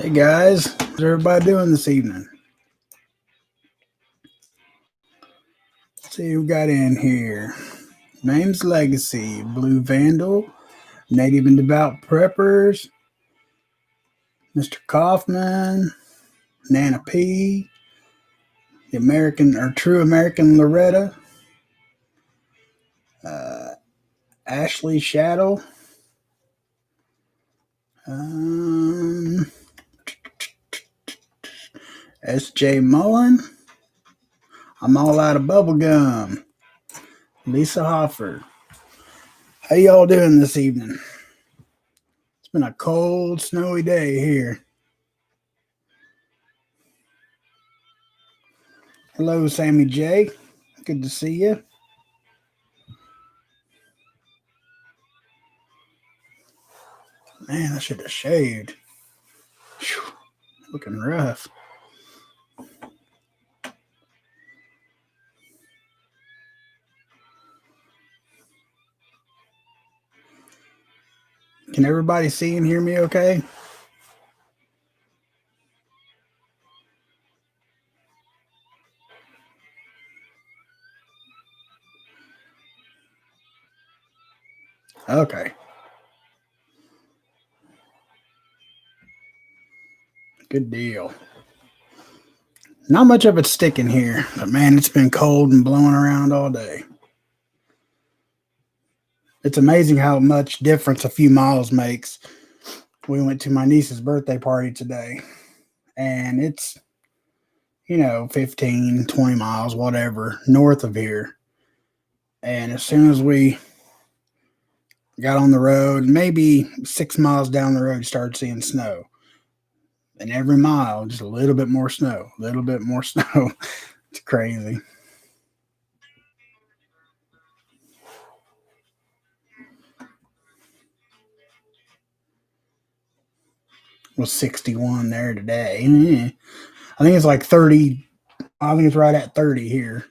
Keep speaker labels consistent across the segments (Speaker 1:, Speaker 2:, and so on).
Speaker 1: Hey guys, how's everybody doing this evening? Let's see who got in here. Name's Legacy, Blue Vandal, Native and Devout Preppers, Mr. Kaufman, Nana P, the American or True American Loretta, uh, Ashley Shadow, um, S.J. Mullen. I'm all out of bubble gum. Lisa Hoffer. How y'all doing this evening? It's been a cold, snowy day here. Hello, Sammy J. Good to see you. Man, I should have shaved. Whew, looking rough. Can everybody see and hear me okay? Okay. Good deal. Not much of it's sticking here, but man, it's been cold and blowing around all day. It's amazing how much difference a few miles makes. We went to my niece's birthday party today, and it's, 15, 20 miles, whatever, north of here. And as soon as we got on the road, maybe 6 miles down the road, you started seeing snow. And every mile, just a little bit more snow, a little bit more snow. It's crazy. It was 61 there today. I think it's like 30. I think it's right at 30 here.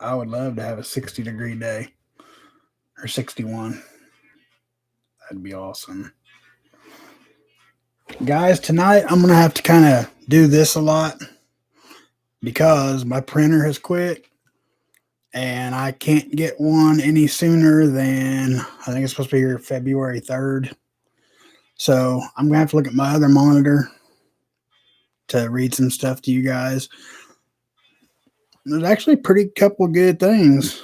Speaker 1: I would love to have a 60-degree day or 61. That'd be awesome. Guys, tonight I'm going to have to kind of do this a lot because my printer has quit and I can't get one any sooner than I think it's supposed to be here February 3rd. So I'm going to have to look at my other monitor to read some stuff to you guys. There's actually a pretty couple good things,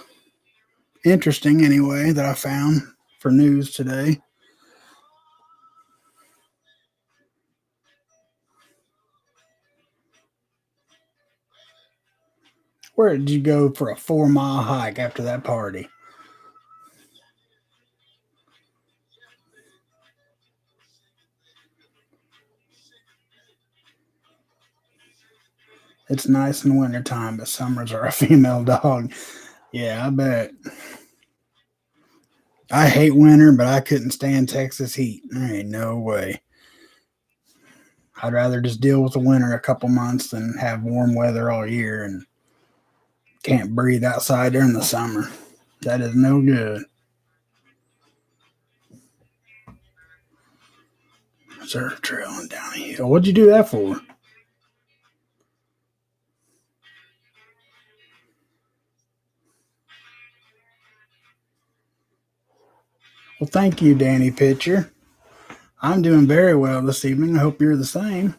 Speaker 1: interesting anyway, that I found for news today. Where did you go for a 4-mile hike after that party? It's nice in wintertime, but summers are a female dog. Yeah, I bet. I hate winter, but I couldn't stand Texas heat. There ain't no way. I'd rather just deal with the winter a couple months than have warm weather all year and can't breathe outside during the summer. That is no good. Surf trailing down a hill. What'd you do that for? Well, thank you, Danny Pitcher. I'm doing very well this evening. I hope you're the same.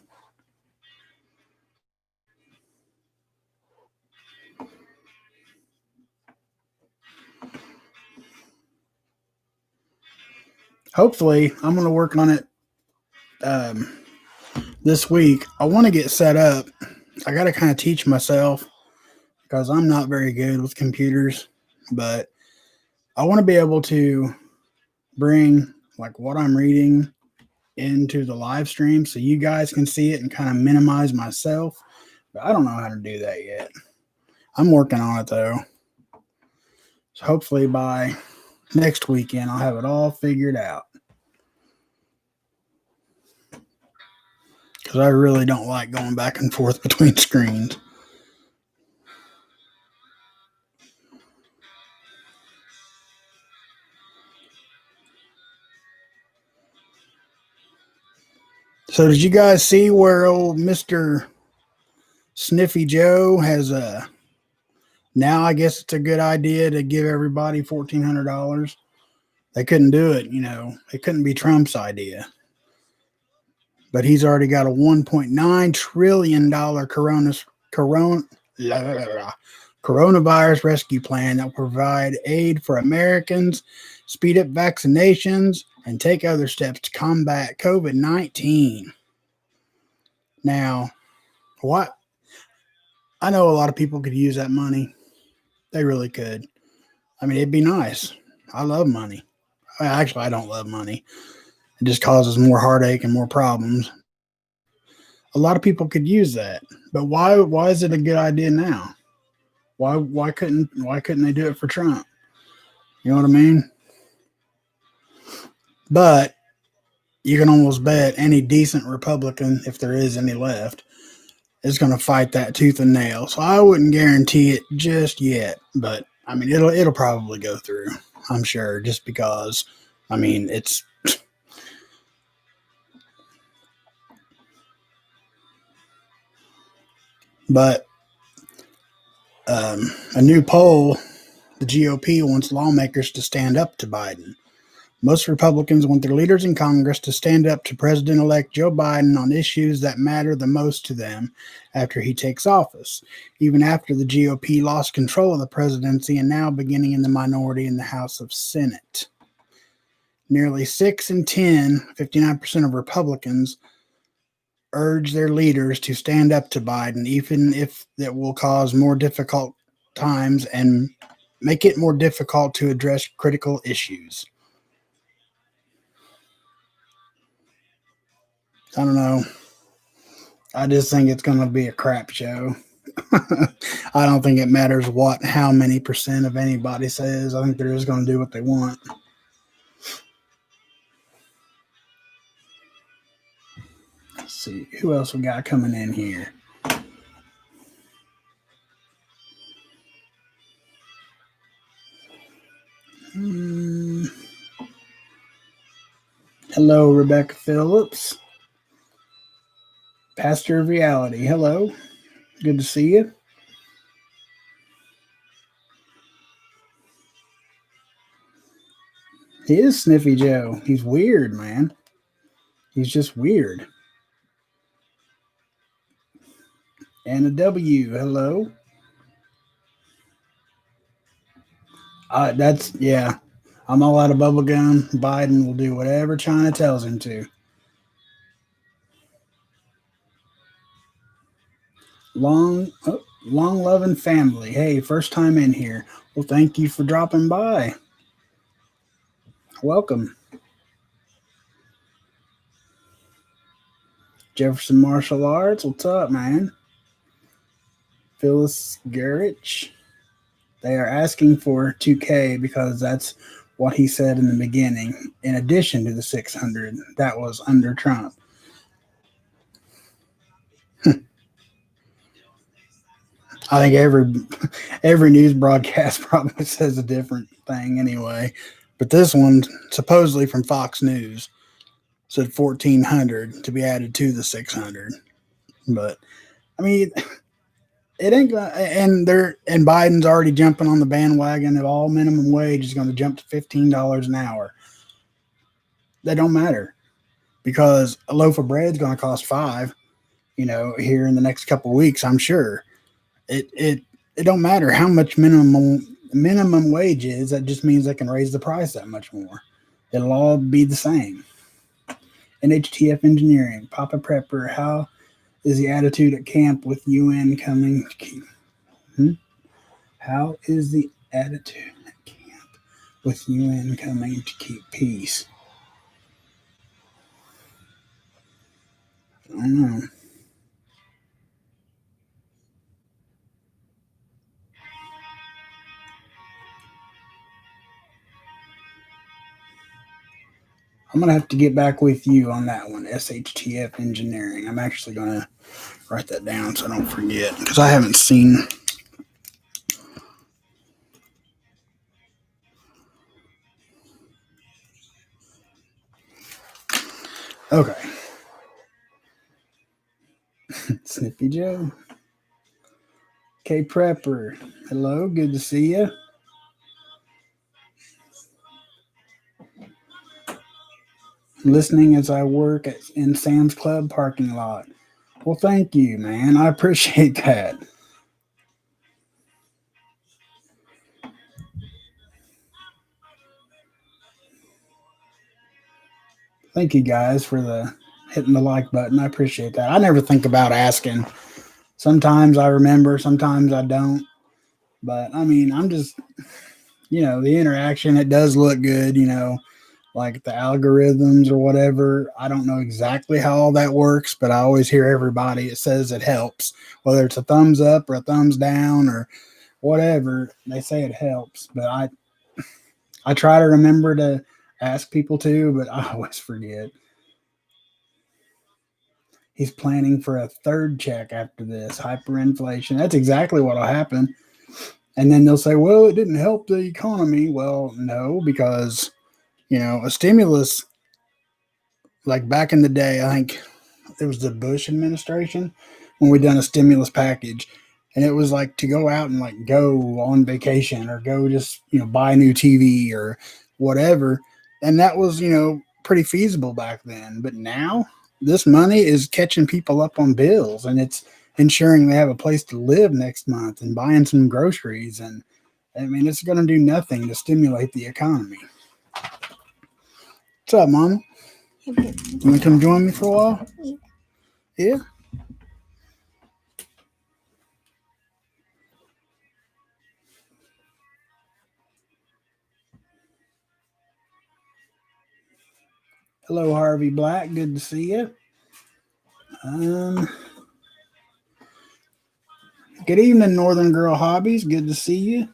Speaker 1: Hopefully, I'm going to work on it this week. I want to get set up. I got to kind of teach myself because I'm not very good with computers, but I want to be able to bring like what I'm reading into the live stream so you guys can see it and kind of minimize myself. But I don't know how to do that yet. I'm working on it though. So hopefully by next weekend I'll have it all figured out. Because I really don't like going back and forth between screens. So did you guys see where old Mr. Sniffy Joe has now I guess it's a good idea to give everybody $1,400. They couldn't do it, it couldn't be Trump's idea. But he's already got a $1.9 trillion coronavirus rescue plan that will provide aid for Americans, speed up vaccinations, and take other steps to combat COVID-19. Now, what? I know a lot of people could use that money. They really could. I mean, it'd be nice. I love money. Actually, I don't love money. It just causes more heartache and more problems. A lot of people could use that. But why is it a good idea now? Why couldn't they do it for Trump? You know what I mean? But you can almost bet any decent Republican, if there is any left, is going to fight that tooth and nail. So I wouldn't guarantee it just yet, but I mean it'll probably go through. I'm sure, just because I mean it's. But a new poll, the GOP wants lawmakers to stand up to Biden. Most Republicans want their leaders in Congress to stand up to President-elect Joe Biden on issues that matter the most to them after he takes office, even after the GOP lost control of the presidency and now beginning in the minority in the House of Senate. Nearly 6 in 10, 59% of Republicans, urge their leaders to stand up to Biden, even if that will cause more difficult times and make it more difficult to address critical issues. I don't know. I just think it's going to be a crap show. I don't think it matters how many percent of anybody says. I think they're just going to do what they want. Let's see. Who else we got coming in here? Hello, Rebecca Phillips. Pastor of Reality. Hello. Good to see you. He is Sniffy Joe. He's weird, man. He's just weird. And a W. Hello. Yeah. I'm all out of bubble gum. Biden will do whatever China tells him to. Long loving family. Hey, first time in here. Well, thank you for dropping by. Welcome. Jefferson Martial Arts. What's up, man? Phyllis Gerich. They are asking for 2K because that's what he said in the beginning, in addition to the 600 that was under Trump. I think every news broadcast probably says a different thing anyway. But this one, supposedly from Fox News, said 1,400 to be added to the 600. But I mean, it ain't gonna. And Biden's already jumping on the bandwagon of all minimum wage is going to jump to $15 an hour. That don't matter, because a loaf of bread is going to cost $5. Here in the next couple of weeks, I'm sure. It don't matter how much minimum wage is. That just means they can raise the price that much more. It'll all be the same. NHTF Engineering, Papa Prepper, how is the attitude at camp with UN coming to keep? How is the attitude at camp with UN coming to keep peace? I don't know. I'm going to have to get back with you on that one, SHTF Engineering. I'm actually going to write that down so I don't forget, because I haven't seen. Okay. Snippy Joe. K Prepper. Hello, good to see you. Listening as I work in Sam's Club parking lot. Well, thank you, man. I appreciate that. Thank you guys for the hitting the like button. I appreciate that. I never think about asking. Sometimes I remember, sometimes I don't. But I mean, I'm just, the interaction, it does look good, like the algorithms or whatever. I don't know exactly how all that works, but I always hear everybody, it says it helps, whether it's a thumbs up or a thumbs down or whatever. They say it helps, but I try to remember to ask people too, but I always forget. He's planning for a third check after this hyperinflation. That's exactly what'll happen. And then they'll say, well, it didn't help the economy. Well, no, because, a stimulus, like back in the day, I think it was the Bush administration when we done a stimulus package. And it was like to go out and like go on vacation or go just, buy a new TV or whatever. And that was, pretty feasible back then. But now this money is catching people up on bills and it's ensuring they have a place to live next month and buying some groceries. And I mean, it's going to do nothing to stimulate the economy. What's up, Mama? You want to come join me for a while? Yeah? Hello, Harvey Black. Good to see you. Good evening, Northern Girl Hobbies. Good to see you.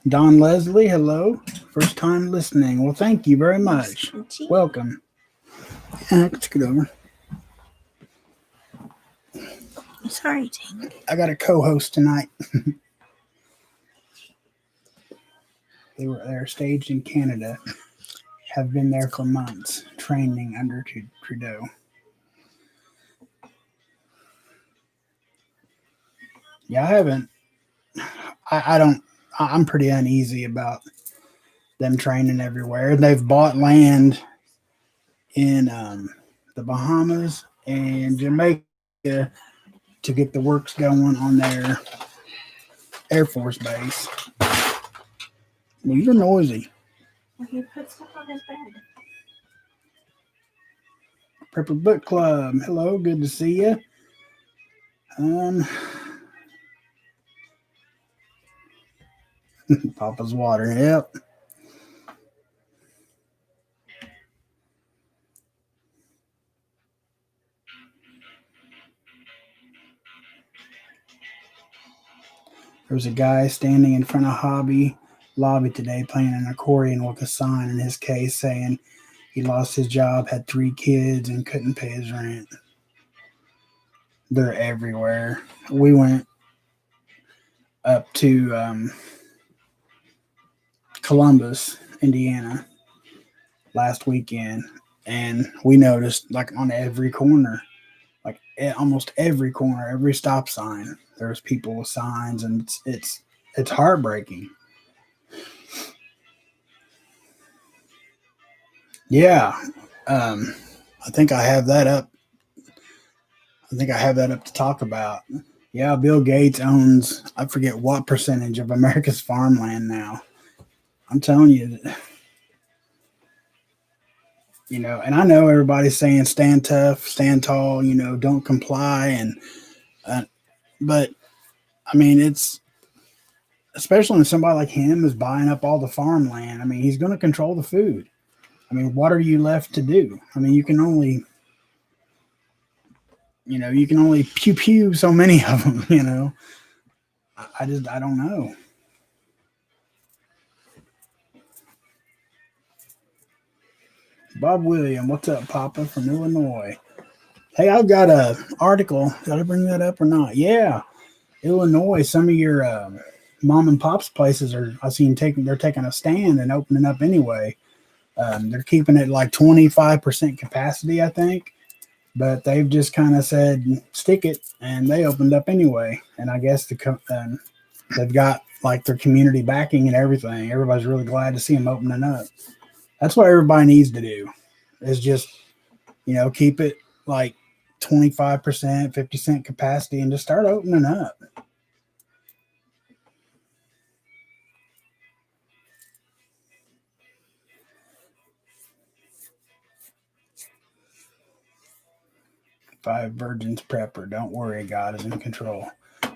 Speaker 1: Don Leslie, hello. First time listening. Well, thank you very much. Welcome. Yeah, let's get over.
Speaker 2: Sorry, Tank.
Speaker 1: I got a co-host tonight. They're staged in Canada. Have been there for months, training under Trudeau. Yeah, I haven't. I don't. I'm pretty uneasy about them training everywhere. They've bought land in the Bahamas and Jamaica to get the works going on their Air Force base. Well, you're noisy.
Speaker 2: Well, he put stuff on his bed.
Speaker 1: Prepper Book Club. Hello, good to see you. Papa's water. Yep. There was a guy standing in front of Hobby Lobby today playing an accordion with a sign in his case saying he lost his job, had 3 kids, and couldn't pay his rent. They're everywhere. We went up to Columbus, Indiana last weekend, and we noticed like on every corner, like almost every corner, every stop sign, there's people with signs, and it's heartbreaking. Yeah, I think I have that up. To talk about. Yeah, Bill Gates owns, I forget what percentage of America's farmland now. I'm telling you, and I know everybody's saying stand tough, stand tall, don't comply, but I mean, it's especially when somebody like him is buying up all the farmland. I mean, he's going to control the food. I mean, what are you left to do? I mean, you can only pew pew so many of them. I don't know. Bob William, what's up, Papa from Illinois? Hey, I've got a article. Did I bring that up or not? Yeah, Illinois. Some of your mom and pop's places they're taking a stand and opening up anyway. They're keeping it like 25% capacity, I think, but they've just kind of said stick it, and they opened up anyway. And I guess they've got like their community backing and everything. Everybody's really glad to see them opening up. That's what everybody needs to do. Is just keep it like 25%, 50% capacity, and just start opening up. Five virgins prepper. Don't worry, God is in control.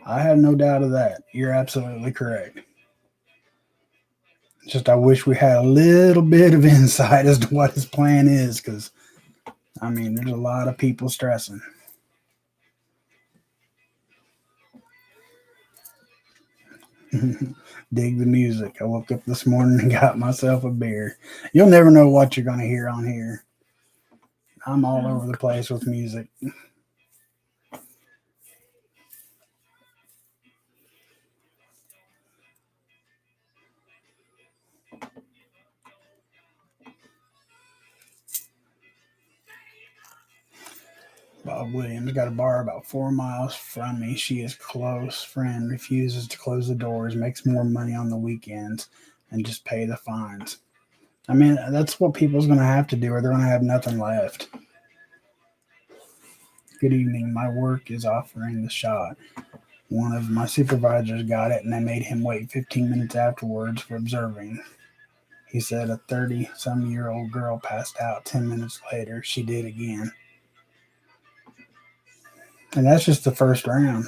Speaker 1: I have no doubt of that. You're absolutely correct. Just I wish we had a little bit of insight as to what his plan is, because there's a lot of people stressing. Dig the music. I woke up this morning and got myself a beer. You'll never know what you're going to hear on here. I'm all over the place with music. Bob Williams got a bar about 4 miles from me. She is close friend, refuses to close the doors, makes more money on the weekends, and just pay the fines. That's what people's going to have to do, or they're going to have nothing left. Good evening. My work is offering the shot. One of my supervisors got it, and they made him wait 15 minutes afterwards for observing. He said a 30-some-year-old girl passed out 10 minutes later. She did again. And that's just the first round.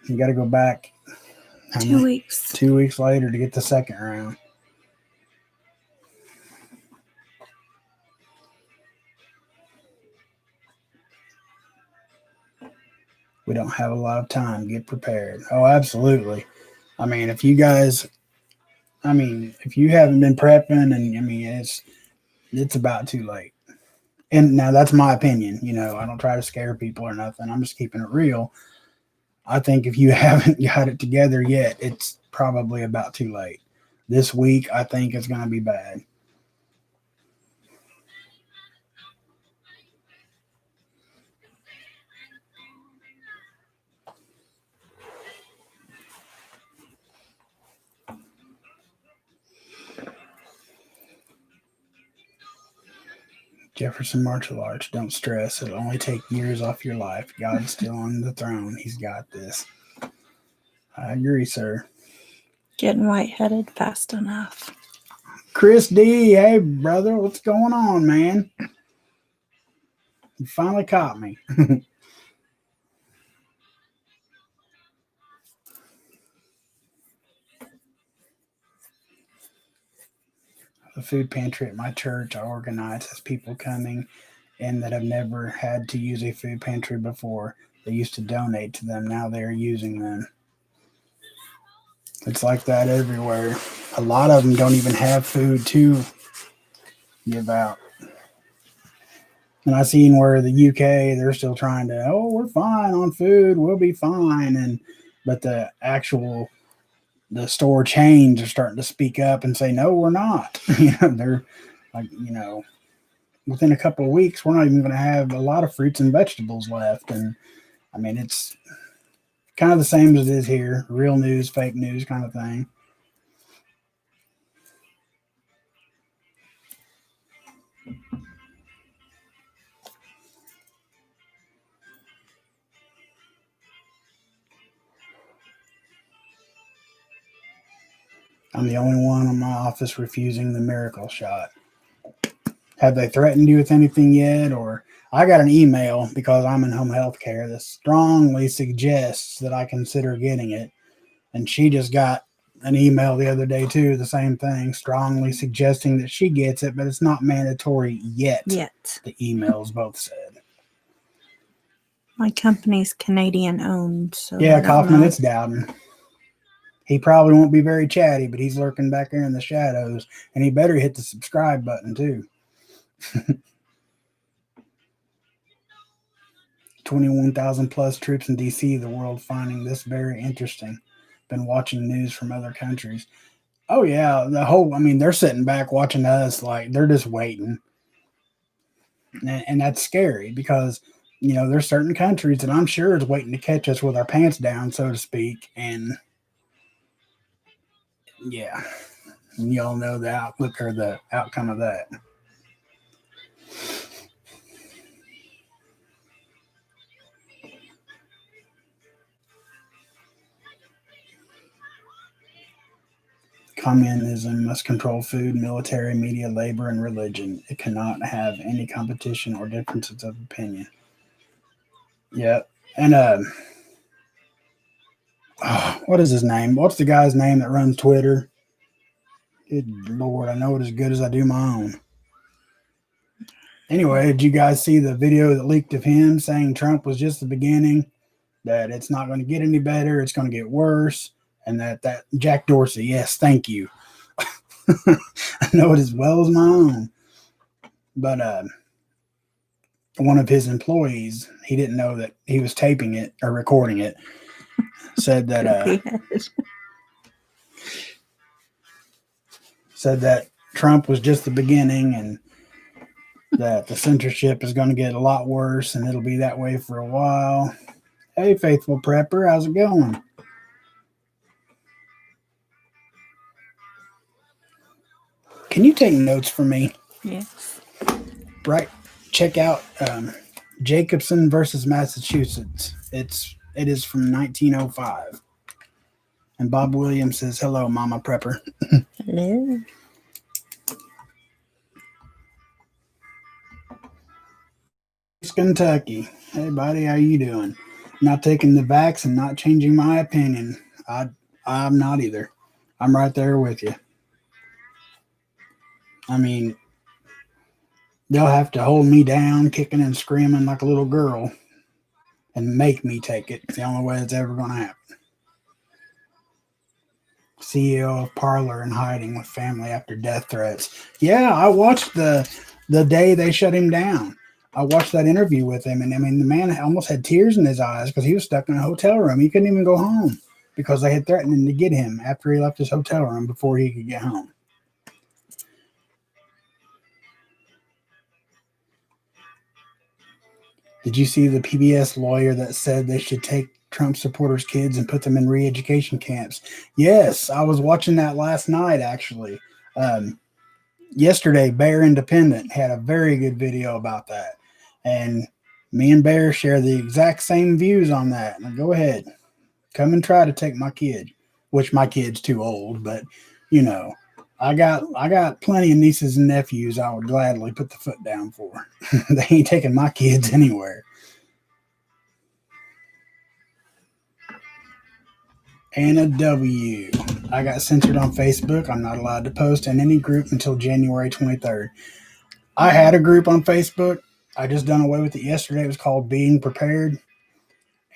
Speaker 1: You got to go back
Speaker 2: 2 weeks.
Speaker 1: 2 weeks later to get the second round. We don't have a lot of time. Get prepared. Oh, absolutely. If you guys, if you haven't been prepping, and it's about too late. And now that's my opinion. I don't try to scare people or nothing. I'm just keeping it real. I think if you haven't got it together yet, it's probably about too late. This week, I think it's going to be bad. Jefferson martial arts. Don't stress. It'll only take years off your life. God's still on the throne. He's got this. I agree, sir.
Speaker 2: Getting white-headed fast enough.
Speaker 1: Chris D, hey brother, what's going on, man? You finally caught me. The food pantry at my church I organize has people coming in that have never had to use a food pantry before. They used to donate to them. Now they're using them. It's like that everywhere. A lot of them don't even have food to give out. And I seen where the UK, they're still trying to, we're fine on food, we'll be fine. But the store chains are starting to speak up and say, no, we're not. They're like, within a couple of weeks, we're not even going to have a lot of fruits and vegetables left. And it's kind of the same as it is here. Real news, fake news kind of thing. I'm the only one in my office refusing the miracle shot. Have they threatened you with anything yet? Or I got an email because I'm in home health care that strongly suggests that I consider getting it. And she just got an email the other day too, the same thing, strongly suggesting that she gets it, but it's not mandatory yet. The emails both said.
Speaker 2: My company's Canadian owned, so
Speaker 1: yeah, Kaufman, it's Dowden. He probably won't be very chatty, but he's lurking back there in the shadows, and he better hit the subscribe button too. 21,000 plus troops in DC, the world finding this very interesting. Been watching news from other countries. Oh yeah, they're sitting back watching us like they're just waiting. And that's scary because, there's certain countries that I'm sure is waiting to catch us with our pants down, so to speak. And yeah, y'all know the outlook or the outcome of that. Communism must control food, military, media, labor, and religion. It cannot have any competition or differences of opinion. Yep. And what is his name? What's the guy's name that runs Twitter? Good Lord, I know it as good as I do my own. Anyway, did you guys see the video that leaked of him saying Trump was just the beginning, that it's not going to get any better, it's going to get worse, and that Jack Dorsey, yes, thank you. I know it as well as my own. But one of his employees, he didn't know that he was taping it or recording it, said that Trump was just the beginning and that the censorship is going to get a lot worse and it'll be that way for a while. Hey, faithful prepper, how's it going? Can you take notes for me?
Speaker 2: Yes.
Speaker 1: Right. Check out Jacobson versus Massachusetts. It is from 1905. And Bob Williams says, "Hello, Mama Prepper."
Speaker 2: Hello.
Speaker 1: Kentucky. Hey, buddy, how you doing? Not taking the vax and not changing my opinion. I'm not either. I'm right there with you. I mean, they'll have to hold me down, kicking and screaming like a little girl, and make me take it. It's the only way it's ever going to happen. CEO of Parler in hiding with family after death threats. Yeah, I watched the day they shut him down. I watched that interview with him, and I mean, the man almost had tears in his eyes because he was stuck in a hotel room. He couldn't even go home because they had threatened to get him after he left his hotel room before he could get home. Did you see the PBS lawyer that said they should take Trump supporters' kids and put them in re-education camps? Yes, I was watching that last night, actually. Yesterday, Bear Independent had a very good video about that. And me and Bear share the exact same views on that. Now, go ahead. Come and try to take my kid, which my kid's too old, but, I got plenty of nieces and nephews I would gladly put the foot down for. They ain't taking my kids anywhere. Anna W. I got censored on Facebook. I'm not allowed to post in any group until January 23rd. I had a group on Facebook. I just done away with it yesterday. It was called Being Prepared.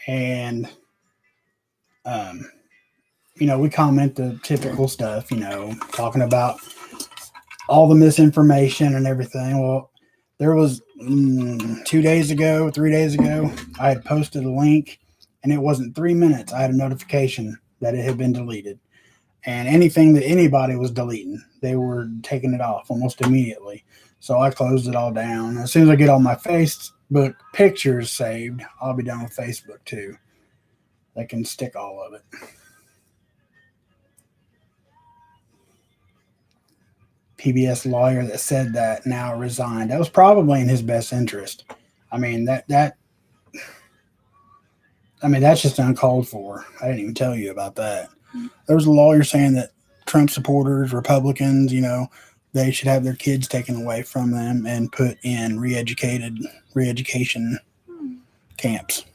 Speaker 1: And, we comment the typical stuff, talking about all the misinformation and everything. Well, there was 3 days ago, I had posted a link, and it wasn't 3 minutes. I had a notification that it had been deleted. And anything that anybody was deleting, they were taking it off almost immediately. So I closed it all down. As soon as I get all my Facebook pictures saved, I'll be done with Facebook too. They can stick all of it. PBS lawyer that said that now resigned. That was probably in his best interest. I mean, that's just uncalled for. I didn't even tell you about that. There was a lawyer saying that Trump supporters, Republicans, they should have their kids taken away from them and put in re-education camps.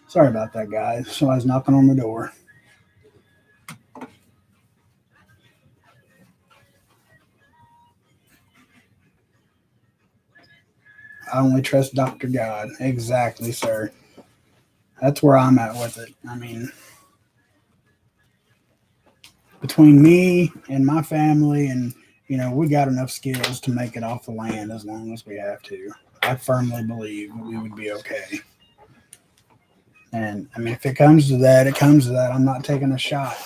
Speaker 1: Sorry about that, guys. Somebody's knocking on the door. I only trust Dr. God. Exactly, sir. That's where I'm at with it. I mean, between me and my family and, we got enough skills to make it off the land as long as we have to. I firmly believe we would be okay. And I mean, if it comes to that, it comes to that. I'm not taking a shot.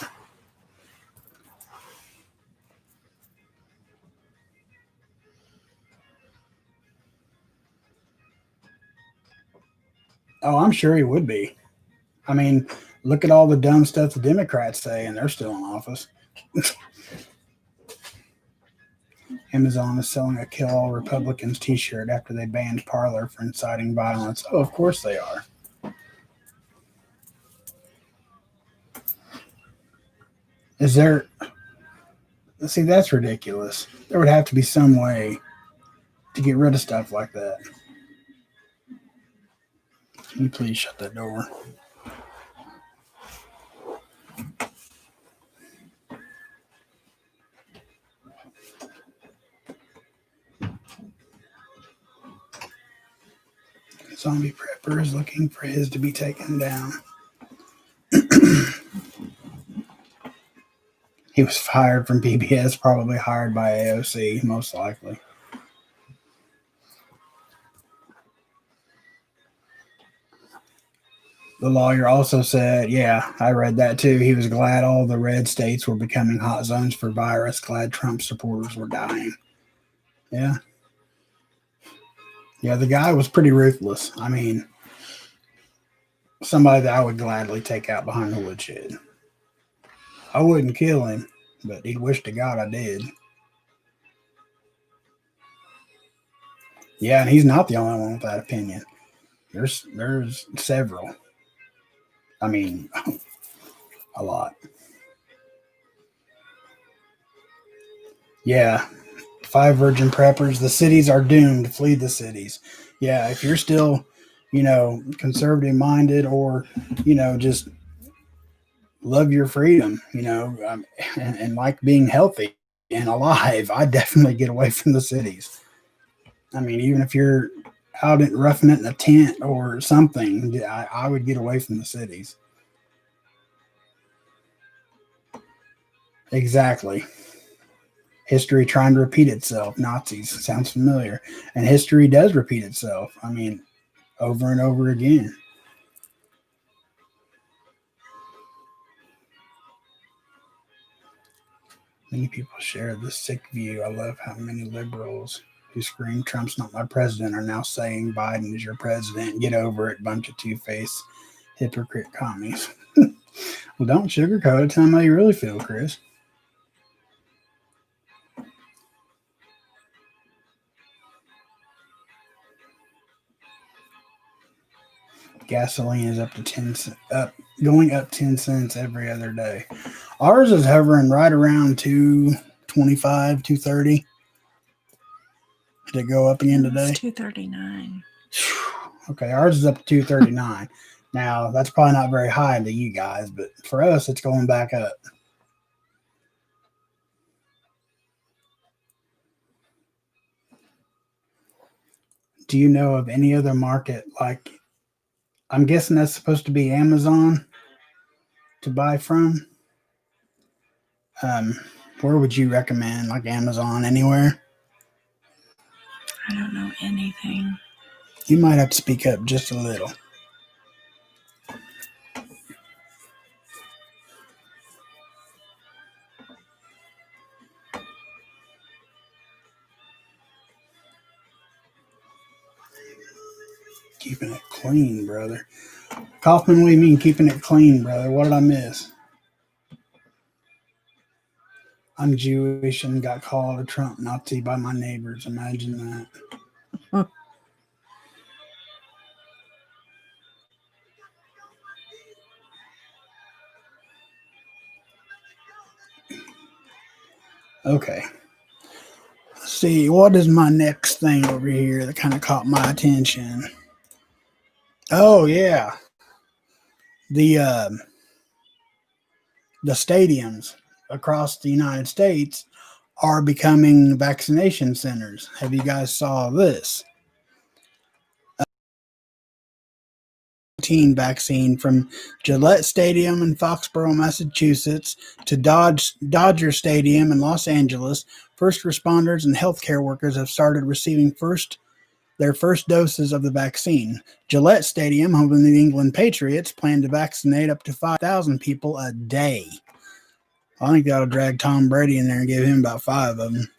Speaker 1: Oh, I'm sure he would be. I mean, look at all the dumb stuff the Democrats say, and they're still in office. Amazon is selling a Kill All Republicans t shirt after they banned Parler for inciting violence. Oh, of course they are. Is there. See, that's ridiculous. There would have to be some way to get rid of stuff like that. Can you please shut that door? Zombie prepper is looking for his to be taken down. He was fired from PBS, probably hired by AOC, most likely. The lawyer also said, yeah, I read that too. He was glad all the red states were becoming hot zones for virus, glad Trump supporters were dying. Yeah. Yeah, the guy was pretty ruthless. I mean, somebody that I would gladly take out behind the woodshed. I wouldn't kill him, but he'd wish to God I did. Yeah, and he's not the only one with that opinion. There's several. I mean, a lot. Yeah, 5 virgin preppers. The cities are doomed. Flee the cities. Yeah, if you're still, conservative minded or, just love your freedom, and like being healthy and alive, I definitely get away from the cities. I mean, even if you're out and roughing it in a tent or something, I would get away from the cities. Exactly. History trying to repeat itself. Nazis sounds familiar, and history does repeat itself. I mean, over and over again. Many people share this sick view. I love how many liberals who scream Trump's not my president are now saying Biden is your president. Get over it, bunch of two-faced hypocrite commies. Well, don't sugarcoat it. Tell them how you really feel, Chris. Gasoline is up to 10 up, going up 10 cents every other day. Ours is hovering right around 225, 230. Did it go up again today?
Speaker 2: It's 239.
Speaker 1: Okay, ours is up to 239. Now, that's probably not very high to you guys, but for us, it's going back up. Do you know of any other market like, I'm guessing that's supposed to be Amazon to buy from? Where would you recommend, like Amazon, anywhere?
Speaker 2: I don't know anything.
Speaker 1: You might have to speak up just a little. Keeping it clean, brother. Kaufman, what do you mean keeping it clean, brother? What did I miss? I'm Jewish and got called a Trump Nazi by my neighbors. Imagine that. Okay. Let's see, what is my next thing over here that kind of caught my attention? Oh yeah, the the stadiums across the United States are becoming vaccination centers. Have you guys saw this? Vaccine from Gillette Stadium in Foxborough, Massachusetts to Dodger Stadium in Los Angeles. First responders and healthcare workers have started receiving first their first doses of the vaccine. Gillette Stadium, home of the New England Patriots, plan to vaccinate up to 5,000 people a day. I think that'll drag Tom Brady in there and give him about 5 of them.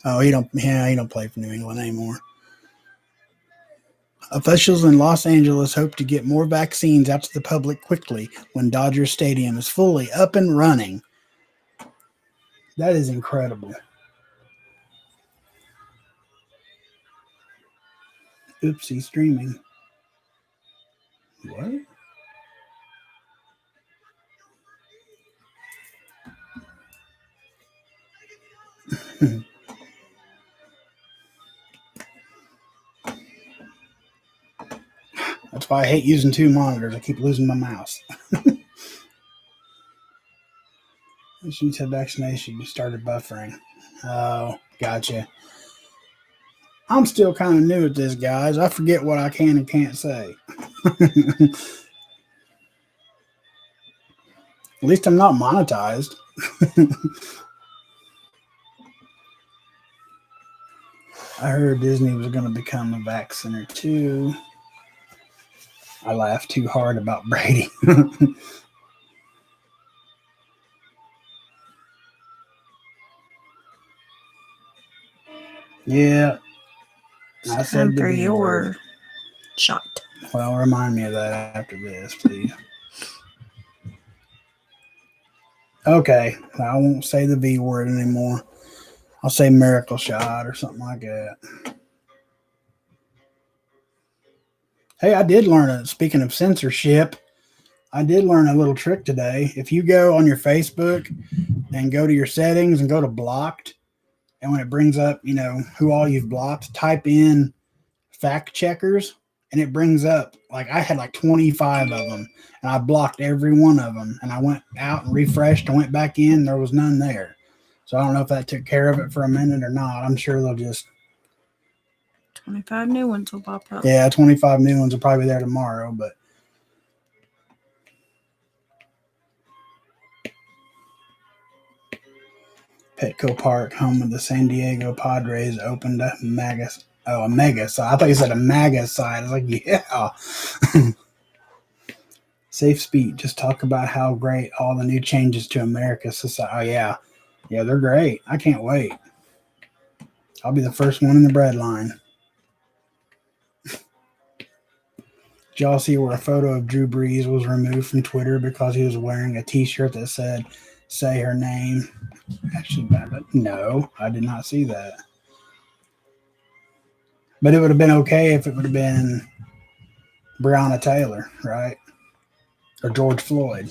Speaker 1: Oh, he don't play for New England anymore. Officials in Los Angeles hope to get more vaccines out to the public quickly when Dodger Stadium is fully up and running. That is incredible. Oopsie, streaming. What? That's why I hate using 2 monitors. I keep losing my mouse. She said vaccination started buffering. Oh, gotcha. I'm still kind of new at this, guys. I forget what I can and can't say. At least I'm not monetized. I heard Disney was going to become a vac center too. I laughed too hard about Brady. Yeah.
Speaker 2: It's time for your shot.
Speaker 1: Well, remind me of that after this, please. Okay. I won't say the V word anymore. I'll say miracle shot or something like that. Hey, I did learn speaking of censorship, I did learn a little trick today. If you go on your Facebook and go to your settings and go to blocked, and when it brings up, who all you've blocked, type in fact checkers, and it brings up, like, I had like 25 of them, and I blocked every one of them, and I went out and refreshed and went back in, and there was none there. So I don't know if that took care of it for a minute or not. I'm sure they'll just
Speaker 2: 25 new ones will pop up.
Speaker 1: Yeah, 25 new ones will probably be there tomorrow, but Petco Park, home of the San Diego Padres, opened a mega site. I thought you said a MAGA site. I was like, yeah. Safe speed. Just talk about how great all the new changes to America's society. Oh, yeah. Yeah, they're great. I can't wait. I'll be the first one in the bread line. Did y'all see where a photo of Drew Brees was removed from Twitter because he was wearing a t-shirt that said, say her name? Actually, no, I did not see that. But it would have been okay if it would have been Breonna Taylor, right? Or George Floyd.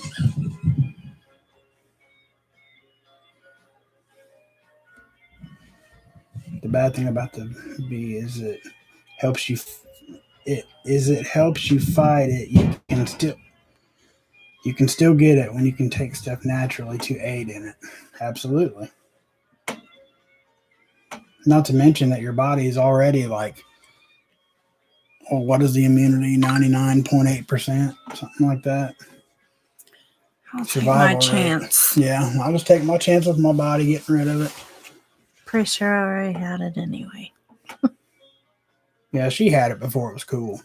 Speaker 1: The bad thing about the V is it helps you. It helps you fight it. You can still get it when you can take stuff naturally to aid in it. Absolutely. Not to mention that your body is already like, what is the immunity? 99.8%, something like that.
Speaker 2: I'll take my chance.
Speaker 1: Yeah, I'll just take my chance with my body getting rid of it.
Speaker 2: Pretty sure I already had it anyway.
Speaker 1: Yeah, she had it before it was cool.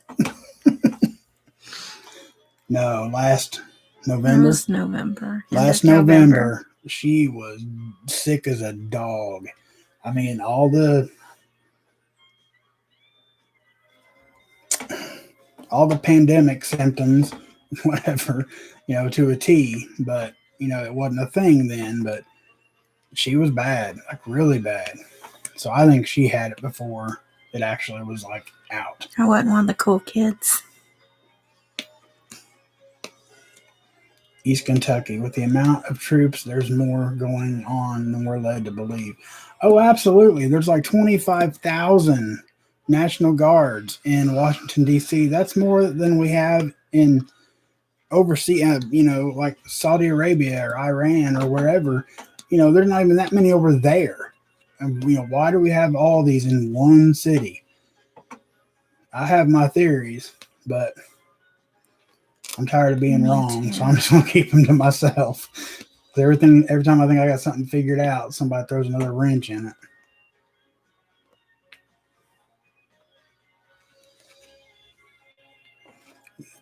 Speaker 1: No, last November.
Speaker 2: It was November.
Speaker 1: Last November, she was sick as a dog. I mean, all the pandemic symptoms, whatever, to a T, but, it wasn't a thing then, but she was bad, like really bad. So I think she had it before it actually was like out.
Speaker 2: I wasn't one of the cool kids.
Speaker 1: East Kentucky, with the amount of troops, there's more going on than we're led to believe. Oh, absolutely. There's like 25,000 National Guards in Washington, D.C. That's more than we have in overseas, like Saudi Arabia or Iran or wherever. There's not even that many over there. And, why do we have all these in one city? I have my theories, but I'm tired of being wrong, so I'm just going to keep them to myself. Every time I think I got something figured out, somebody throws another wrench in it.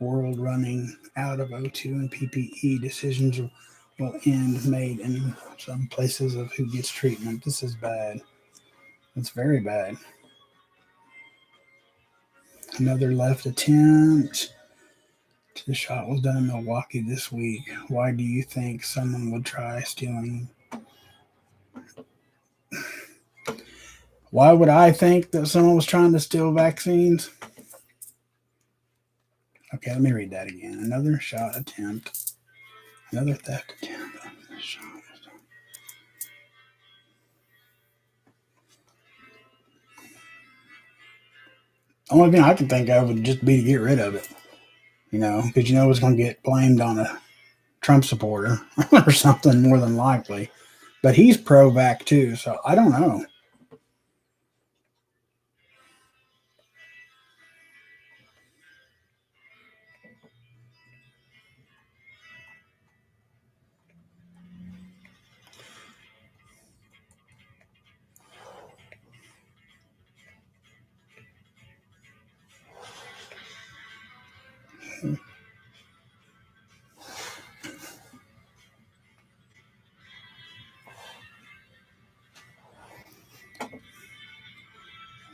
Speaker 1: World running out of O2 and PPE. Decisions will end made in some places of who gets treatment. This is bad. It's very bad. Another left attempt. The shot was done in Milwaukee this week. Why do you think someone would try stealing? Why would I think that someone was trying to steal vaccines? Okay, let me read that again. Another shot attempt. Another theft attempt. Only thing I can think of would just be to get rid of it. Because it's going to get blamed on a Trump supporter or something more than likely. But he's pro-vac too, so I don't know.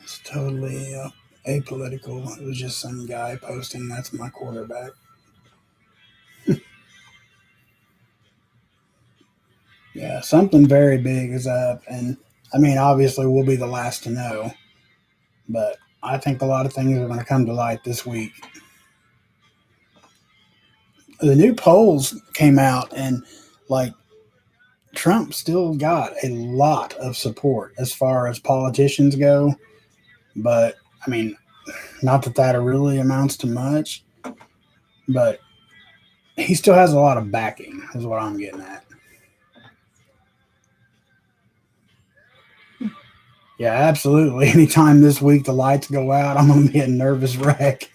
Speaker 1: It's totally apolitical. It was just some guy posting, "That's my quarterback." Yeah, something very big is up, and I mean, obviously, we'll be the last to know, but I think a lot of things are going to come to light this week. The new polls came out, and like Trump still got a lot of support as far as politicians go, but I mean, not that really amounts to much, but he still has a lot of backing, is what I'm getting at. Yeah, absolutely. Anytime this week the lights go out, I'm going to be a nervous wreck.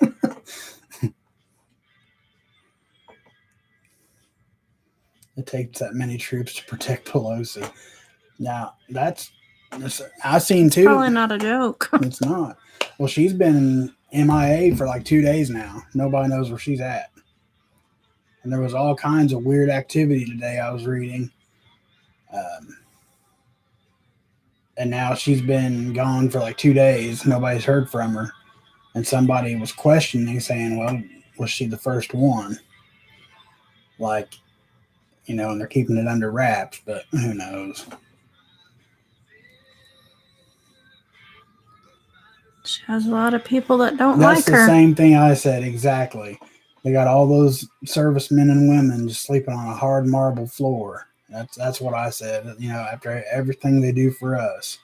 Speaker 1: It takes that many troops to protect Pelosi. Now, that's I've seen too.
Speaker 2: Probably not a joke.
Speaker 1: It's not. Well, she's been MIA for like 2 days now. Nobody knows where she's at. And there was all kinds of weird activity today I was reading. And now she's been gone for like 2 days. Nobody's heard from her. And somebody was questioning, saying, well, was she the first one? Like, and they're keeping it under wraps, but who knows?
Speaker 2: She has a lot of people that don't
Speaker 1: That's
Speaker 2: like
Speaker 1: the
Speaker 2: her.
Speaker 1: same thing I said, exactly. They got all those servicemen and women just sleeping on a hard marble floor. That's what I said, after everything they do for us.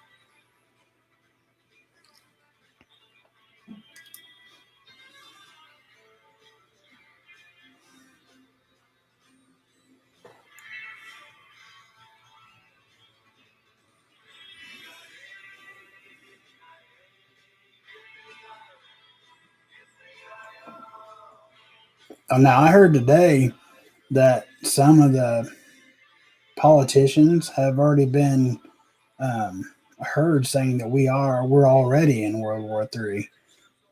Speaker 1: Oh, now, I heard today that some of the politicians have already been heard saying that we're already in World War III.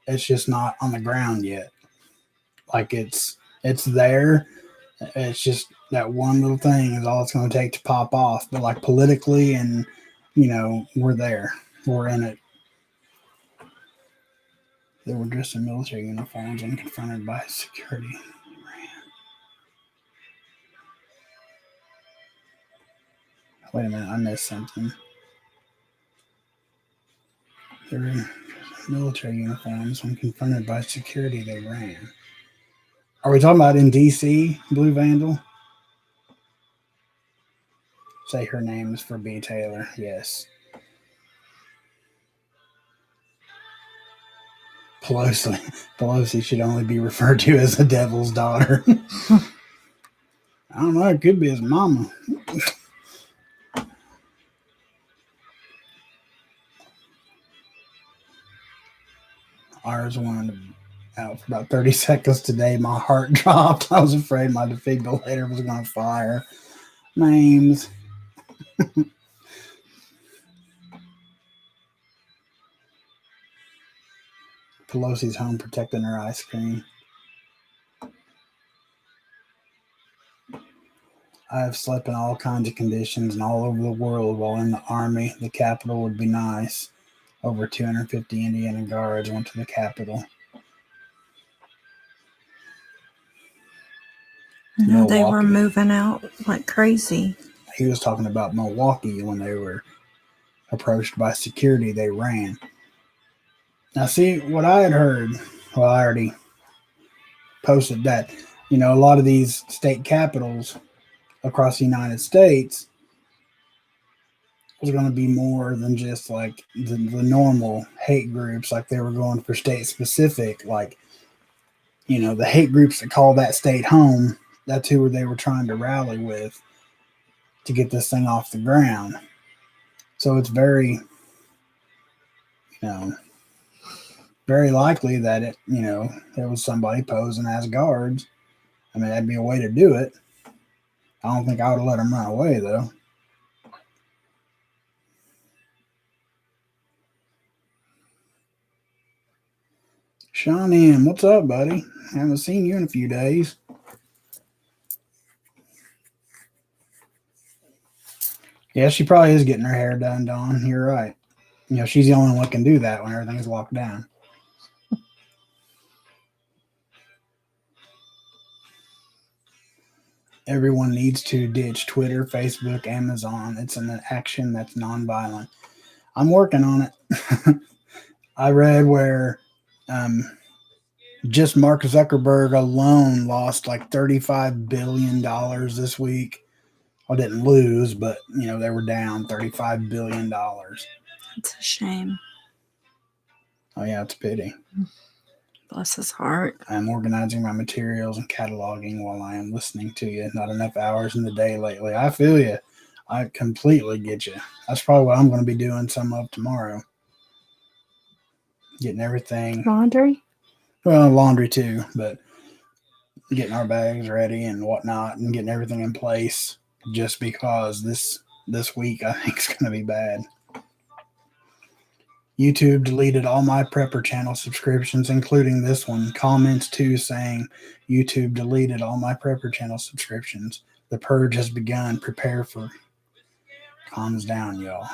Speaker 1: It's just not on the ground yet. Like it's there. It's just that one little thing is all it's going to take to pop off. But like politically, and we're there. We're in it. They were dressed in military uniforms and confronted by security. Wait a minute, I missed something. They were in military uniforms. When confronted by security, they ran. Are we talking about in D.C., Blue Vandal? Say her name is for B. Taylor. Yes. Pelosi should only be referred to as the devil's daughter. I don't know. It could be his mama. Ours went out for about 30 seconds today. My heart dropped. I was afraid my defibrillator was going to fire. Names. Pelosi's home protecting her ice cream. I have slept in all kinds of conditions and all over the world while in the Army. The Capitol would be nice. Over 250 Indiana Guards went to the Capitol.
Speaker 2: No, they were
Speaker 1: Milwaukee.
Speaker 2: moving out like crazy.
Speaker 1: He was talking about Milwaukee when they were approached by security, they ran. Now, see, what I had heard, well, I already posted that, a lot of these state capitals across the United States was going to be more than just like the normal hate groups, like they were going for state specific, like, the hate groups that call that state home, that's who they were trying to rally with to get this thing off the ground. So it's very, very likely that there was somebody posing as guards. I mean, that'd be a way to do it. I don't think I would have let them run away, though. Sean M., what's up, buddy? Haven't seen you in a few days. Yeah, she probably is getting her hair done, Dawn. You're right. She's the only one that can do that when everything's locked down. Everyone needs to ditch Twitter, Facebook, Amazon. It's an action that's nonviolent. I'm working on it. I read where just Mark Zuckerberg alone lost like $35 billion this week. Well, didn't lose, but they were down $35 billion.
Speaker 2: It's a shame.
Speaker 1: Oh yeah, it's a pity.
Speaker 2: Bless his heart.
Speaker 1: I am organizing my materials and cataloging while I am listening to you. Not enough hours in the day lately. I feel you. I completely get you. That's probably what I'm going to be doing some of tomorrow. Getting everything.
Speaker 2: Laundry?
Speaker 1: Well, laundry too, but getting our bags ready and whatnot and getting everything in place just because this week I think is going to be bad. YouTube deleted all my prepper channel subscriptions, including this one. Comments too saying YouTube deleted all my prepper channel subscriptions. The purge has begun. Prepare for. Calms down, y'all.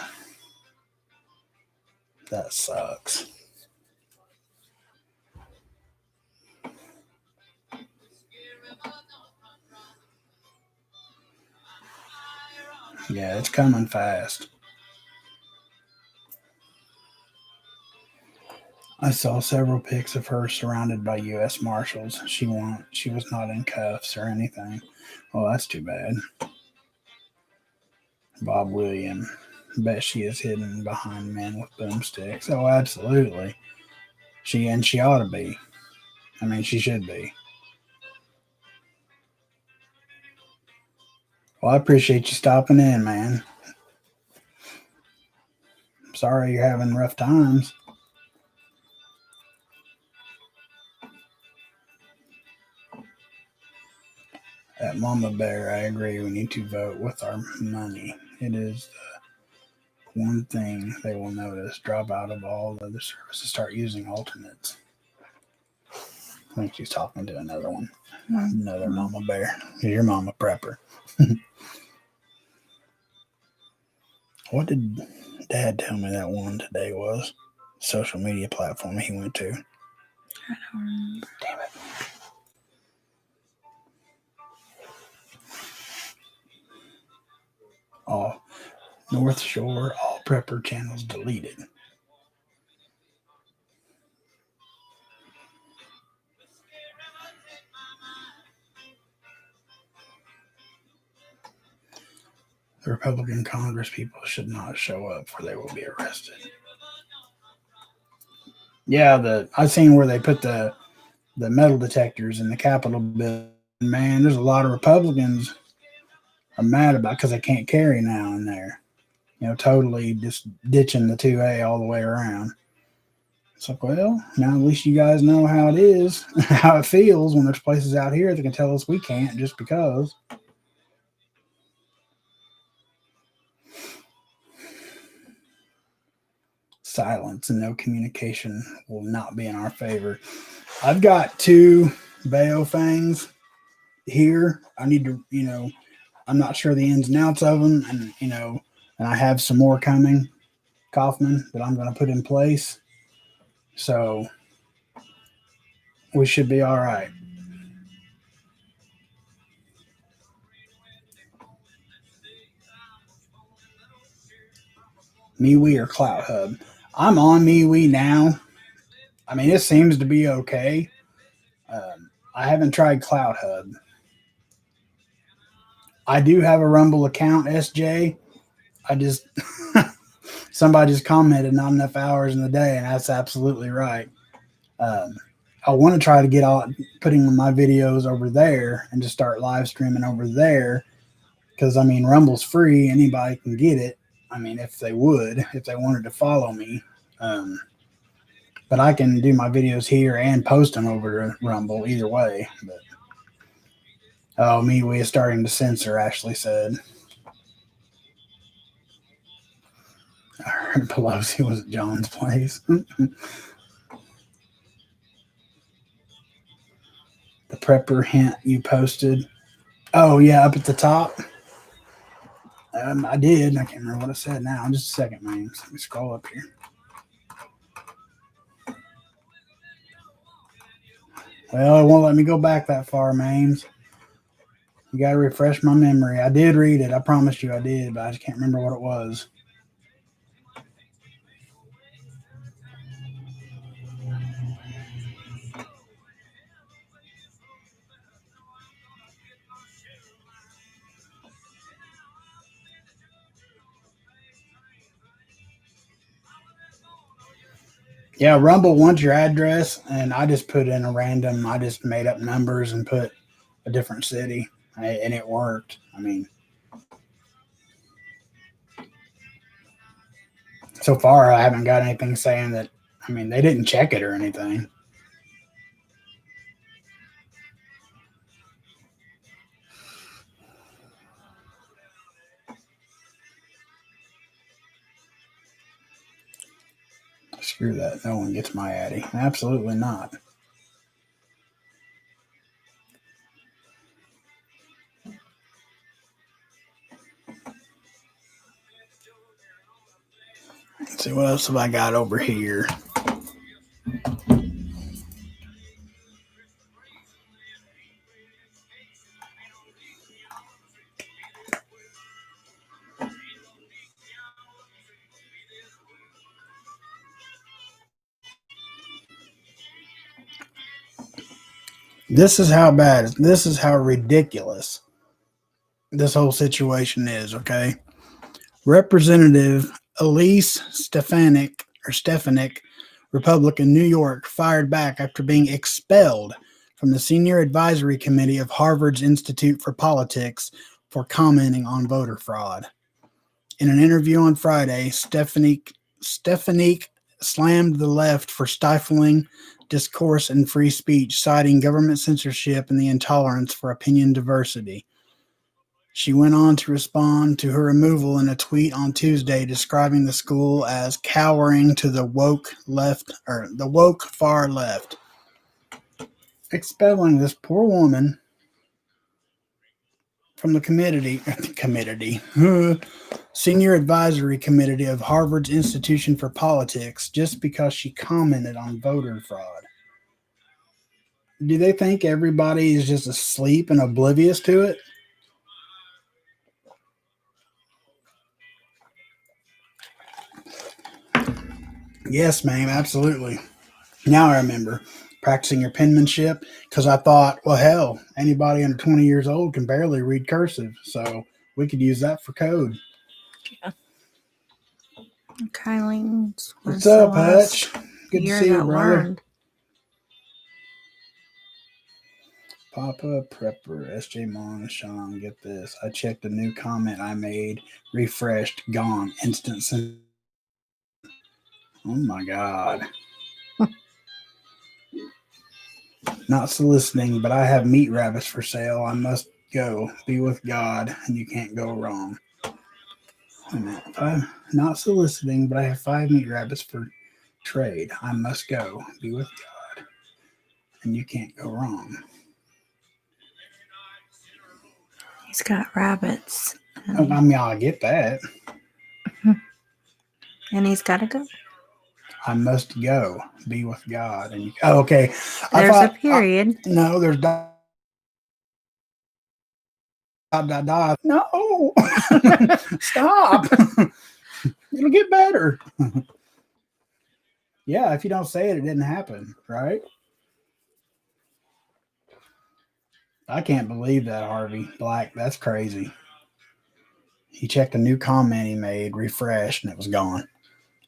Speaker 1: That sucks. Yeah, it's coming fast. I saw several pics of her surrounded by U.S. Marshals. She was not in cuffs or anything. Well, that's too bad. Bob William. Bet she is hidden behind men with boomsticks. Oh, absolutely. She ought to be. I mean, she should be. Well, I appreciate you stopping in, man. I'm sorry you're having rough times. At Mama Bear, I agree. We need to vote with our money. It is the one thing they will notice. Drop out of all the other services. Start using alternates. I think she's talking to another one. Another Mama Bear. Your Mama Prepper. What did Dad tell me that one today was? Social media platform he went to.
Speaker 2: I don't remember.
Speaker 1: Damn it. All North Shore, all prepper channels deleted. The Republican Congress people should not show up for they will be arrested. Yeah, I've seen where they put the metal detectors in the Capitol building. Man, there's a lot of Republicans are mad about because they can't carry now in there. Totally just ditching the 2A all the way around. It's like, well, now at least you guys know how it is, how it feels when there's places out here that can tell us we can't just because. Silence and no communication will not be in our favor. I've got 2 Bayo fangs here. I need to, I'm not sure the ins and outs of them, and and I have some more coming, Kaufman, that I'm going to put in place. So we should be all right. MeWe or Clout Hub? I'm on MeWe now. I mean, it seems to be okay. I haven't tried Clout Hub. I do have a Rumble account, SJ. I just somebody just commented not enough hours in the day, and that's absolutely right. Um, I want to try to get all putting my videos over there and just start live streaming over there because I mean Rumble's free; anybody can get it. I mean, if they wanted to follow me, um, but I can do my videos here and post them over to Rumble either way. But oh, MeWe is starting to censor. Ashley said. I heard Pelosi was at John's place. The prepper hint you posted. Oh yeah, up at the top. I did. I can't remember what I said now. Just a second, man. Let me scroll up here. Well, it won't let me go back that far, Mames. You gotta refresh my memory. I did read it. I promised you I did, but I just can't remember what it was. Yeah, Rumble wants your address, and I just put in a random. I just made up numbers and put a different city, and it worked. I mean, so far I haven't got anything saying that. I mean, they didn't check it or anything. Screw that. No one gets my Addy. Absolutely not. Let's see, what else have I got over here? This is how bad, this is how ridiculous this whole situation is, okay? Representative Elise Stefanik, Republican, New York, fired back after being expelled from the Senior Advisory Committee of Harvard's Institute for Politics for commenting on voter fraud. In an interview on Friday, Stefanik slammed the left for stifling discourse and free speech, citing government censorship and the intolerance for opinion diversity. She went on to respond to her removal in a tweet on Tuesday, describing the school as cowering to the woke left or the woke far left, expelling this poor woman from the Senior Advisory Committee of Harvard's Institution for Politics just because she commented on voter fraud. Do they think everybody is just asleep and oblivious to it? Yes, ma'am, absolutely. Now I remember practicing your penmanship because I thought, well, hell, anybody under 20 years old can barely read cursive, so we could use that for code.
Speaker 2: Yeah. Kylie,
Speaker 1: what's up, Hutch? Good to see you, brother. Learned. Papa Prepper, SJ Mon, Sean, get this. I checked a new comment I made, refreshed, gone, instant. Oh my God. Not soliciting, but I have meat rabbits for sale. I must go. Be with God, and you can't go wrong. I'm not soliciting, but I have 5 meat rabbits for trade. I must go. Be with God, and you can't go wrong.
Speaker 2: He's got rabbits.
Speaker 1: I mean, I get that.
Speaker 2: And he's got to go.
Speaker 1: I must go be with God. And okay.
Speaker 2: There's a period.
Speaker 1: No, there's no. Stop. It'll get better. Yeah, if you don't say it, it didn't happen, right? I can't believe that, Harvey Black. That's crazy. He checked a new comment he made, refreshed, and it was gone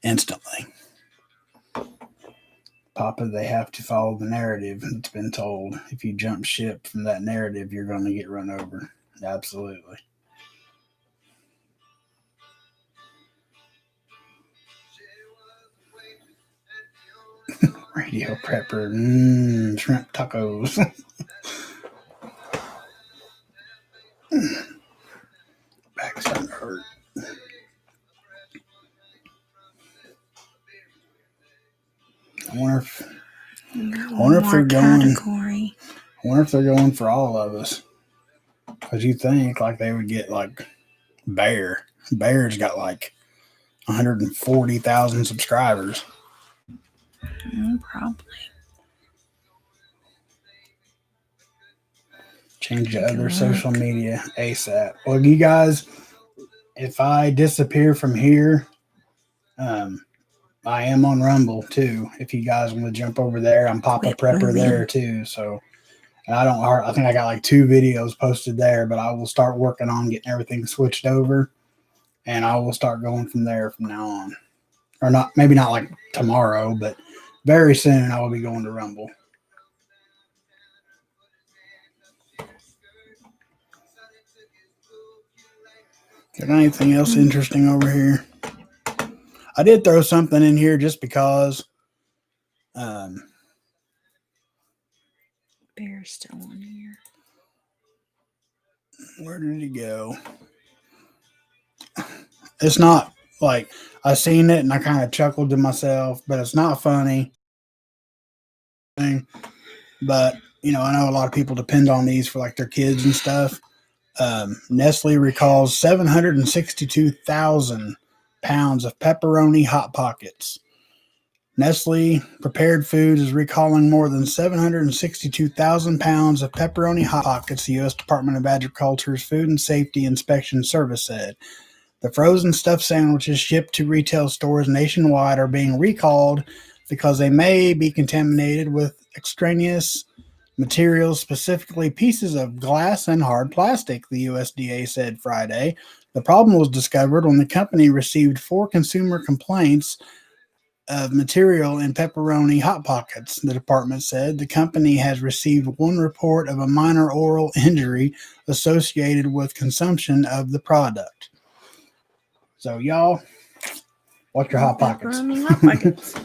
Speaker 1: instantly. Papa, they have to follow the narrative that's been told. If you jump ship from that narrative, you're going to get run over. Absolutely. Radio prepper. Shrimp tacos. Back's starting to hurt. I wonder if they're going. I wonder if they're going for all of us. Because you think like they would get like Bear. Bear's got like 140,000 subscribers.
Speaker 2: Probably.
Speaker 1: Change to other social media ASAP. Well, you guys, if I disappear from here, I am on Rumble too. If you guys want to jump over there, I'm Papa Prepper there too. So, and I think I got like 2 videos posted there, but I will start working on getting everything switched over, and I will start going from there from now on. Or not, maybe not like tomorrow, but very soon I will be going to Rumble. Is there anything else interesting over here? I did throw something in here just because.
Speaker 2: Bear's still on here.
Speaker 1: Where did he go? It's not like I seen it and I kind of chuckled to myself, but it's not funny. But I know a lot of people depend on these for like their kids and stuff. Nestle recalls 762,000 pounds of pepperoni Hot Pockets. Nestle Prepared Foods is recalling more than 762,000 pounds of pepperoni Hot Pockets, the U.S. Department of Agriculture's Food and Safety Inspection Service said. The frozen stuffed sandwiches shipped to retail stores nationwide are being recalled because they may be contaminated with extraneous materials, specifically pieces of glass and hard plastic, the USDA said Friday. The problem was discovered when the company received 4 consumer complaints of material in pepperoni Hot Pockets, the department said. The company has received 1 report of a minor oral injury associated with consumption of the product. So, y'all, watch your Hot Pockets.
Speaker 2: Pepperoni Hot Pockets.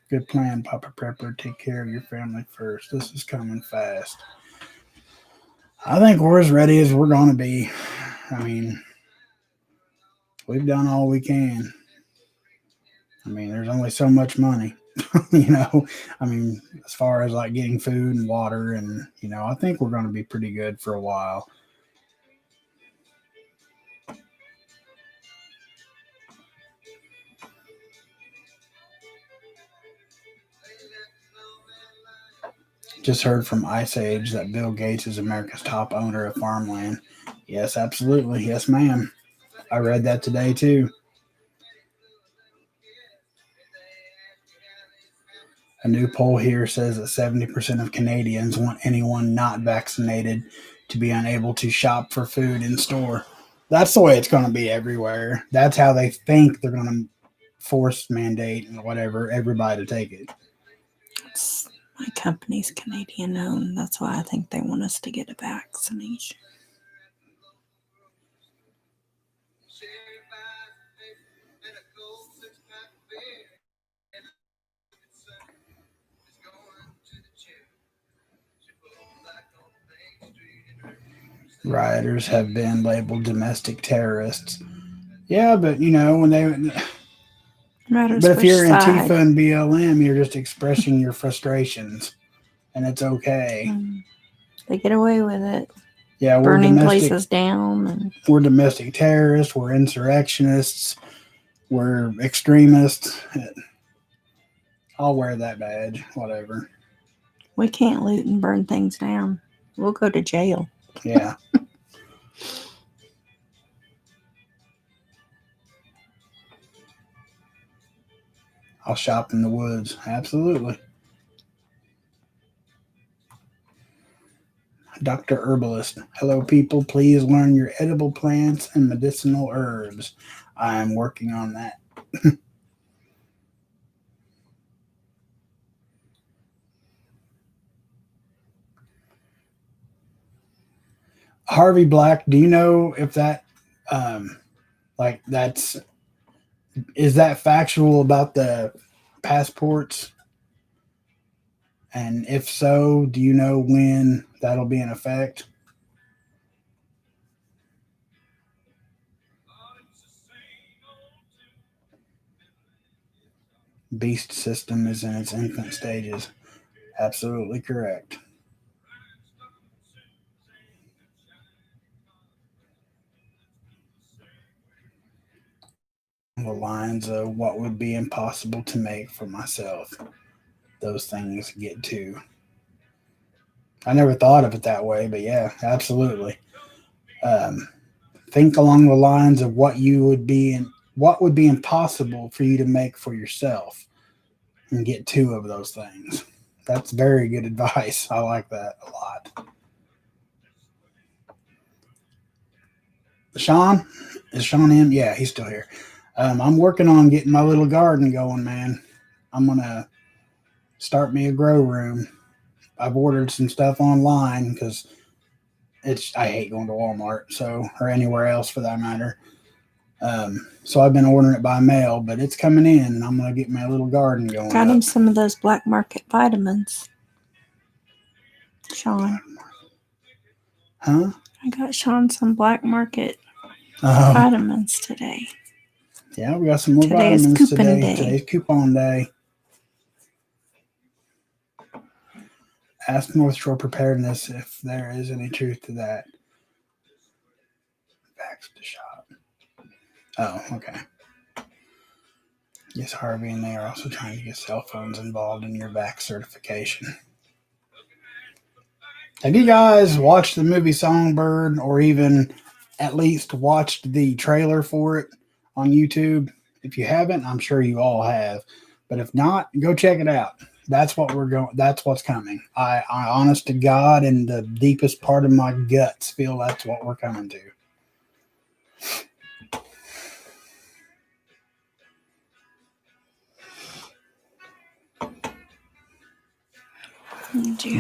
Speaker 1: Good plan, Papa Prepper. Take care of your family first. This is coming fast. I think we're as ready as we're going to be. I mean, we've done all we can. I mean, there's only so much money, I mean, as far as like getting food and water, and, I think we're going to be pretty good for a while. Just heard from Ice Age that Bill Gates is America's top owner of farmland. Yes, absolutely. Yes, ma'am. I read that today, too. A new poll here says that 70% of Canadians want anyone not vaccinated to be unable to shop for food in store. That's the way it's going to be everywhere. That's how they think they're going to force mandate and whatever, everybody to take it.
Speaker 2: My company's Canadian owned. That's why I think they want us to get a vaccination.
Speaker 1: Rioters have been labeled domestic terrorists. Yeah, but when they... But if you're Antifa and BLM, you're just expressing your frustrations. and it's okay.
Speaker 2: They get away with it.
Speaker 1: Yeah, we're
Speaker 2: Burning
Speaker 1: domestic.
Speaker 2: places down. And
Speaker 1: we're domestic terrorists. We're insurrectionists. We're extremists. I'll wear that badge. Whatever.
Speaker 2: we can't loot and burn things down. We'll go to jail.
Speaker 1: Yeah. I'll shop in the woods. Absolutely. Dr. Herbalist. Hello, people. Please learn your edible plants and medicinal herbs. I am working on that. Harvey Black, do you know if that, is that factual about the passports? And if so, do you know when that'll be in effect? Beast system is in its infant stages. Absolutely correct. The lines of what would be impossible to make for myself. Those things get to. I never thought of it that way, but yeah, absolutely. Think along the lines of what would be impossible for you to make for yourself, and get two of those things. That's very good advice. I like that a lot. Sean, is Sean in? Yeah, he's still here. I'm working on getting my little garden going, man. I'm gonna start me a grow room. I've ordered some stuff online because I hate going to Walmart, or anywhere else for that matter. So I've been ordering it by mail, but it's coming in, and I'm gonna get my little garden going.
Speaker 2: Got him some of those black market vitamins, Sean.
Speaker 1: Huh?
Speaker 2: I got Sean some black market vitamins today.
Speaker 1: Yeah, we got some more vitamins today.
Speaker 2: Day.
Speaker 1: Today's coupon day. Ask North Shore Preparedness if there is any truth to that. Backs to shop. Oh, okay. Yes, Harvey, and they are also trying to get cell phones involved in your vax certification. Have you guys watched the movie Songbird, or even at least watched the trailer for it on YouTube? If you haven't, I'm sure you all have. But if not, go check it out. That's what we're going. That's what's coming. I honest to God, in the deepest part of my guts, feel that's what we're coming to.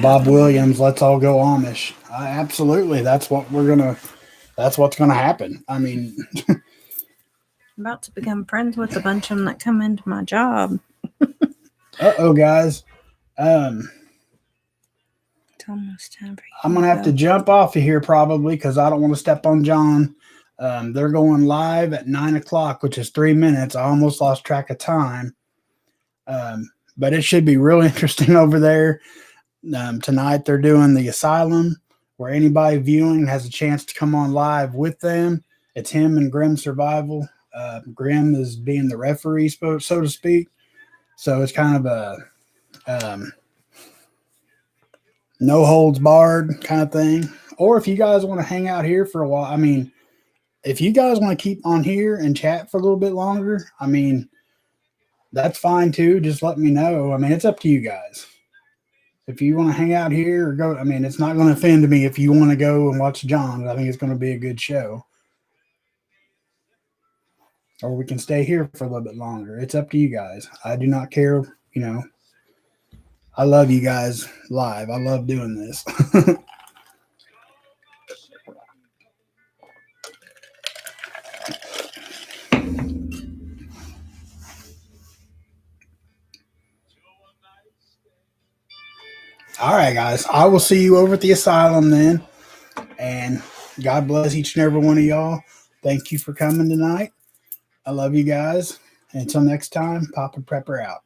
Speaker 1: Bob Williams, let's all go Amish. Absolutely, that's what's gonna happen. I mean,
Speaker 2: I'm about to become friends with a bunch of them that come into my job.
Speaker 1: Guys.
Speaker 2: It's almost time for you.
Speaker 1: I'm gonna have to jump off of here probably because I don't want to step on John. They're going live at 9:00, which is 3 minutes. I almost lost track of time. But it should be real interesting over there. Tonight they're doing the asylum, where anybody viewing has a chance to come on live with them. It's him and Grim Survival. Grim is being the referee, so to speak. So it's kind of a no holds barred kind of thing. Or if you guys want to hang out here for a while, I mean, if you guys want to keep on here and chat for a little bit longer, I mean, that's fine too. Just let me know. I mean, it's up to you guys. If you want to hang out here or go, I mean, it's not going to offend me if you want to go and watch John. I think it's going to be a good show. Or we can stay here for a little bit longer. It's up to you guys. I do not care. I love you guys live. I love doing this. All right, guys. I will see you over at the asylum then. And God bless each and every one of y'all. Thank you for coming tonight. I love you guys. Until next time, Papa Prepper out.